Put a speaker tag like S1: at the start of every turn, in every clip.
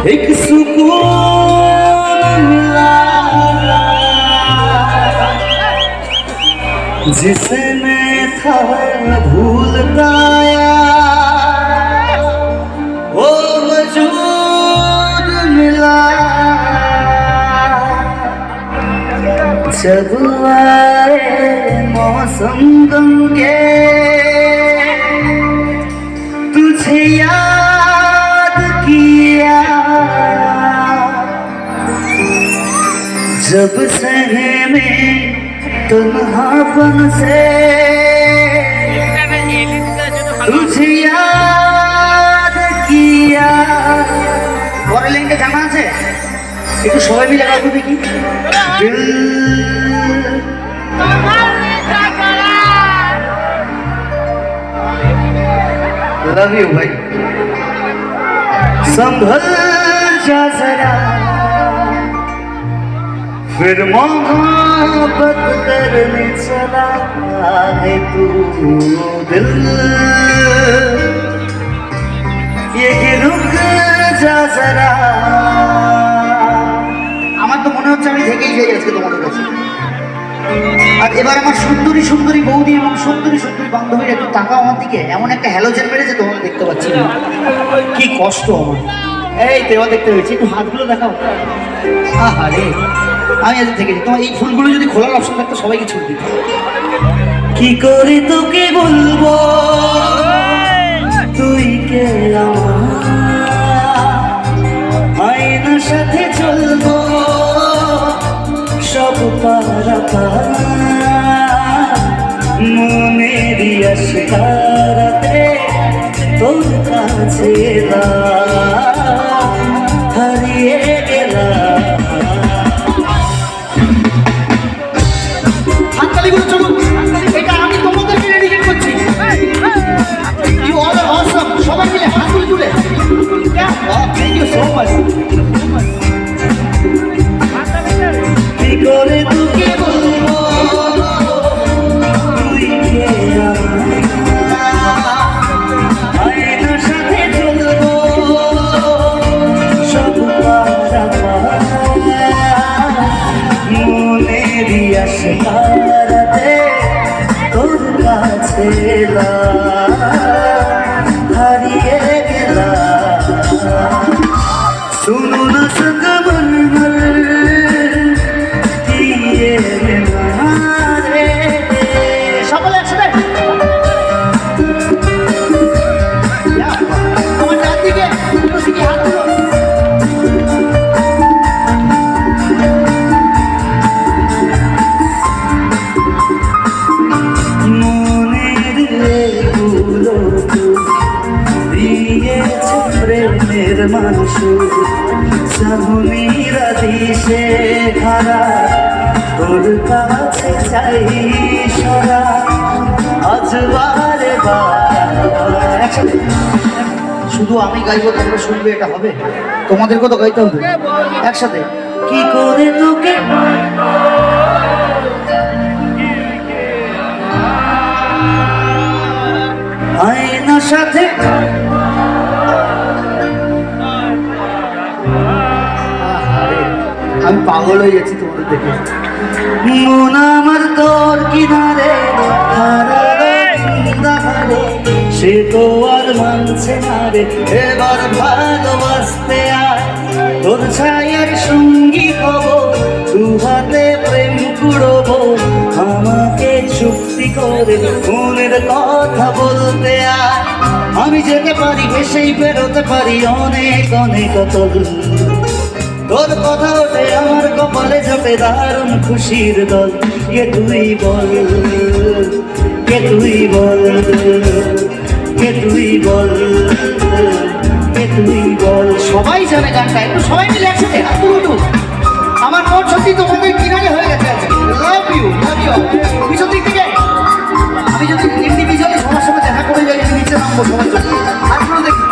S1: एक सुकून मिला जिसने था भूलता वो वजूद मिला जब आए मौसम गम के तुझे याद किया जब सहमे तन्हापन से तुझे याद किया পরের লাইনটা জানা আছে একটু সবাই মিলে গাইবো দেখি लव यू भाई संभल जा जरा फिर मोहब्बत करने चला है तू दिल ये कि रुक जा जरा আমার তো মনে হচ্ছে আমি থেকেই যাই আজকে তোমাদের কাছে আর এবার আমার সুন্দরী সুন্দরী বৌদি এবং সুন্দরী সুন্দরী বান্ধবীর একটু তাকাও আমার দিকে এমন একটা হ্যালোজেন মেরেছে তোমাকে দেখতে পাচ্ছি না কি কষ্ট আমার এই দেওয়া দেখতে পেয়েছি একটু হাতগুলো দেখাও আরে আমি আজ থেকে তোমার এই ফুলগুলো যদি খোলার অপশন থাকতো সবাইকে ছুট দিত কি করে তোকে বলবো তুই কে আয়নার সাথে চলবো সব পারা মনেরই আশকারাতে তোর কাছে হারিয়ে গেলাম হাততালিগুলো চলুন এটা আমি তোমাদেরকে ডেডিকেট করছি ইউ অল আর অসম সবাই মিলে হাতগুলো তুলে থ্যাংক ইউ সো মাচ কি করে তোকে বলবো তুই কে আয়নার সাথে চলবো সব পারা মনেরই আশকারাতে তোর কাছে হারিয়ে গেলাম শুনো না সঙ্গমর সকলে একসাথে আমার ডান দিকে হাতগুলো প্রেমের মানুষ চাহুনিরা দিশে হারা তোর কাছে চাই সরা আজ বারে একসাথে শুধু আমি গাইবো তোমরা শুনবে এটা হবে তোমাদেরকেও তো গাইতে হবে একসাথে কি করে তোকে আয়নার সাথে আমি পাগল হয়ে যাচ্ছি তোমাদের দেখে মন আমার তোর কিনারে সে তো আর মানছে না রে এবার ভালোবাসতে আর তোর ছায়ার সঙ্গী হব দু হাতে প্রেম কুড়বো আমাকে চুক্তি করে মনের কথা বলতে আর আমি যেতে পারি হেসেই বেরোতে পারি অনেক অনেক দূর তোর কথা ওঠে আমার কপালে জপে দারুণ খুশির দল কে তুই বল কে তুই বল কে তুই বল কে তুই বল সবাই জানে গানটা একটু সবাই মিলে একসাথে একটু আমার মন সত্যি তোমাদের কিনারে হয়ে গেছে আজকে লাভ ইউ পিছন দিক থেকে আমি যদি ইন্ডিভিজুয়ালি সবার সাথে দেখা করে যাই নিচে নামবো সবাই আর কোনো দেখি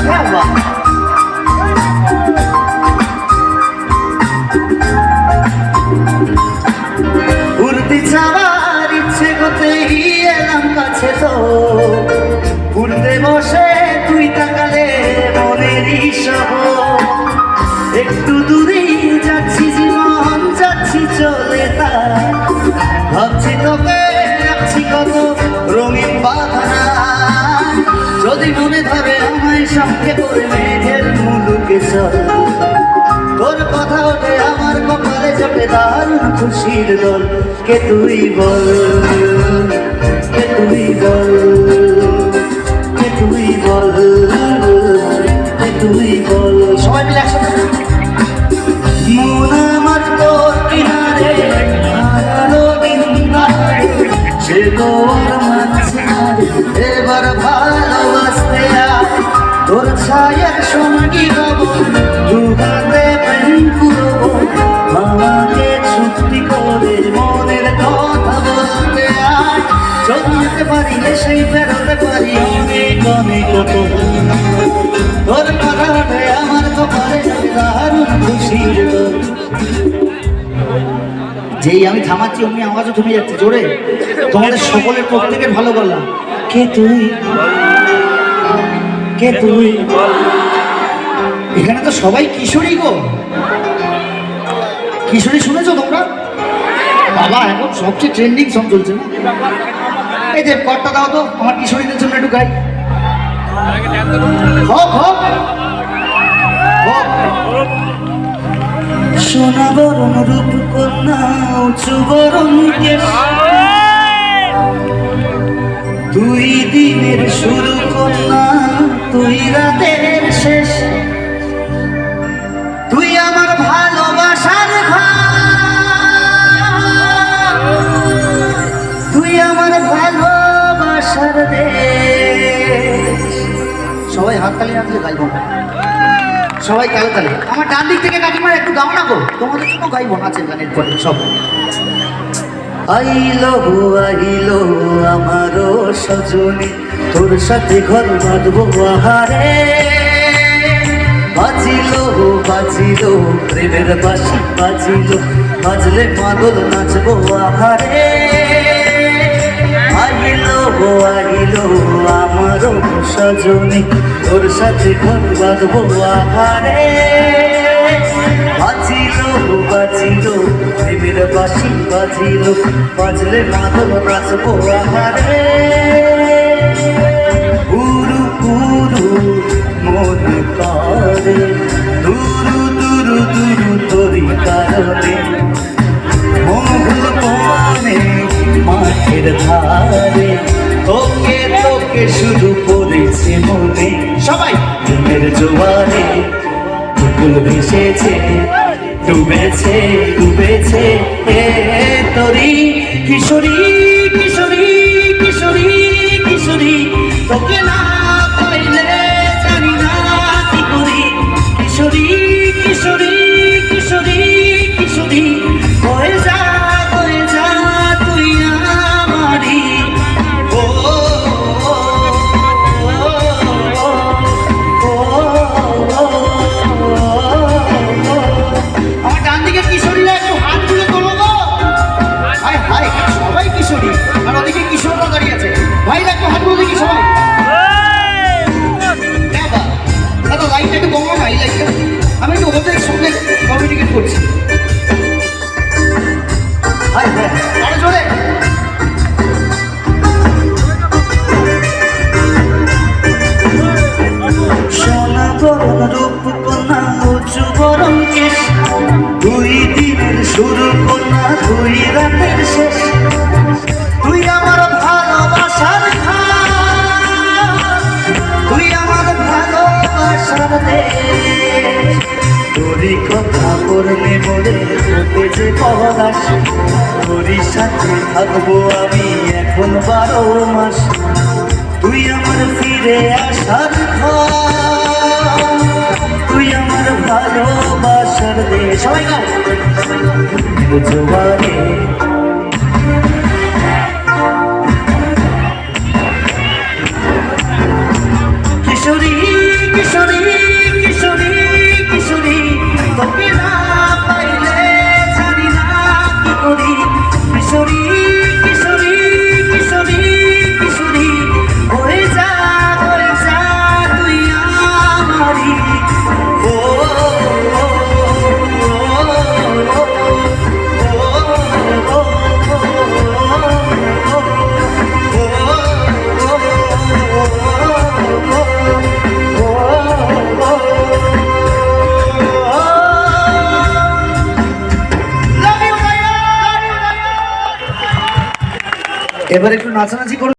S1: হ্যাঁ বাহ উড়তে যাওয়ার ইচ্ছে করতেই এলাম কাছে তো উড়তে যদি মনে ধরে আমায় সঙ্গে করে মেঘের মুলুকে চল, তোর কথা ওঠে আমার কপালে জপে দারুণ খুশির দল। কে তুই বল, কে তুই বল, কে তুই বল, কে তুই বল। সবাই মিলে একসাথে। মন আমার তোর কিনারে হারালো দিন সে তো আর মানছে না রে, এবার ভালোবাসতে আয়। তোর ছায়ার সঙ্গী হব, দুহাতে প্রেম করব, আমাকে ছুটি করে মনের কথা বলতে আয়। চলতে পারিলে সেই বেরোতে পারি অনেক অনেক কত। তোর কথা ওঠে আমার কপালে দারুণ খুশির দল। যেই আমি থামাচ্ছি অমনি আওয়াজও থেমে যাচ্ছে জোরে। তোমাদের সকলের প্রত্যেকের ভালো বললাম। কে তুই, কে তুই? এখানে তো সবাই কিশোরী গো। কিশোরী শুনেছো তোমরা? বাবা এখন সবচেয়ে ট্রেন্ডিং সং চলছে না? এই যে কটটা দাও তো আমার কিশোরীদের জন্য একটু গাই। হোক হোক হোক। সোনা বরণ রূপ কন্যা উঁচু বরণ কেশ, দুই দিনের শুরু কন্যা তুই রাতের শেষ। তুই আমার ভালোবাসার ভার, তুই আমার ভালোবাসার দেশ। সবাই হাততালি না দিলে গাইব না, সবাই তালে তালে। আমার ডান দিক থেকে কাকিমার একটু গাও না গো, তোমাদের জন্য গাইব নাচের গানের পরে সব। আইলো আইলো আমারও সজনী, তোর সাথে ঘর বাঁধবো আহারে। বাজিলো বাজিলো প্রেমের বাঁশি বাজিলো, বাজলে মাদল নাচবো আহারে। আইলো আইলো আমারও সজনী, তোর সাথে ঘর বাঁধবো আহারে। বাজিলো বাজিলো প্রেমের বাঁশি বাজিলো, বাজলে মাদল নাচবো আহারে। পুরু পুরু মন করে দুরু দুরু দুরু তোরি কারণে, মধুর বনে মাঠের ধারে তোকে তোকে শুধু পড়েছে মনে। সবাই প্রেমের জোয়ারে ফুল ভেসেছে, ডুবেছে ডুবেছে এ তোরি কিশোরী কিশোরী কিশোরী কিশোরী। তোকে না পাইলে জানি না কি করি, কিশোরী কিশোরী কিশোরী কিশোরী। হয়ে যা তুই আমারি। ও আমার ডান দিকে কিশোরীরা একটু হাত তুলে তোলো গো। হায় হায় সবাই কিশোরী, আর ওদিকে কিশোররা দাঁড়িয়ে আছে। ভাইরা একটু হাত তুলে দেখি সবাই। দাদা লাইটটা একটু কমাও না, এই লাইটটা আমি একটু ওদের সঙ্গে কমিউনিকেট করছি। হায় হায় আরো জোরে। সোনা বরণ রূপ কন্যা উঁচু বরণ কেশ, দুই দিনের শুরু কন্যা দুই রাতের শেষ। তুই আমার ভালোবাসার ভার, তুই আমার ভালোবাসার দেশ। তোরই কথা বললে বলে হতে যে পলাশ, তোরই সাথে থাকবো আমি এখন 12 মাস। তুই আমার ফিরে আসার ঘর, তুই আমার ভালোবাসার দেশ। সবাই গাও। জোয়ারে কিশোরী কিশোরী কিশোরী কিশোরী। তোকে না পাইলে জানি না কি করি, কিশোরী কিশোরী কিশোরী কিশোরী। হয়ে যা তুই আমারি। ও ও ও ও ও এবার একটু নাচানাচি করুন।